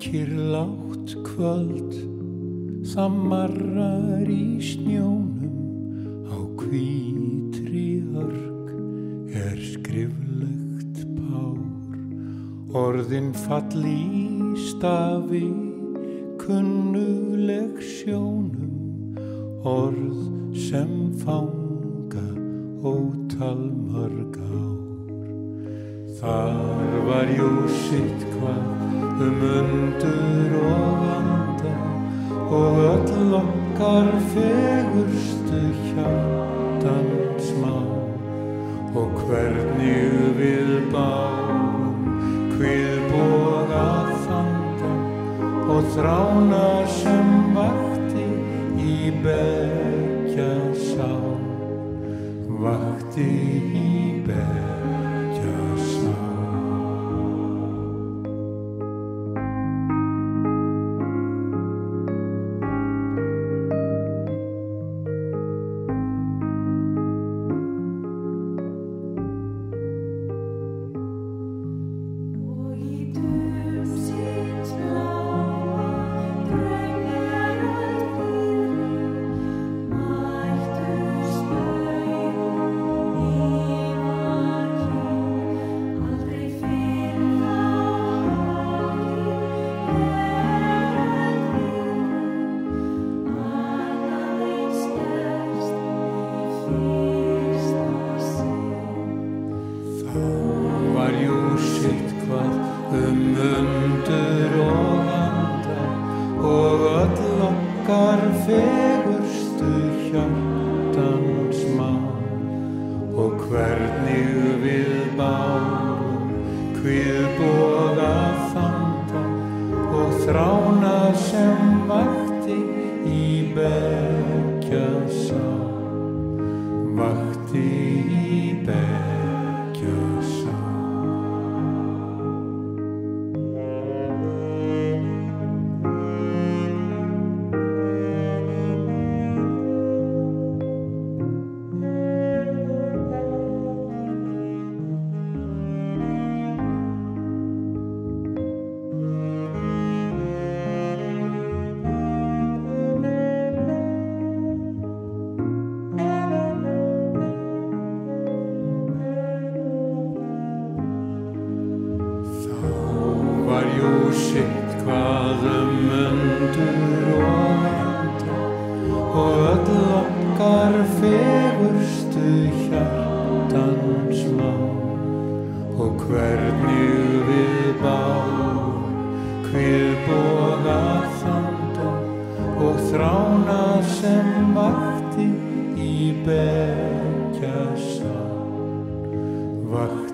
kyrrlátt kvöld, það marrar í snjónum, á hvítri örk skriflegt pár, orðin fall í stafi, kunnugleg sjónum, orð sem fanga ótal mörg ár. Þar var jú sitthvað undur og anda og öll okkar fegurstu hjartans mál og hvernig við bárum kviðboga þanda og þrána sem vakti í beggja sál, vakti í beggja sál. Vakti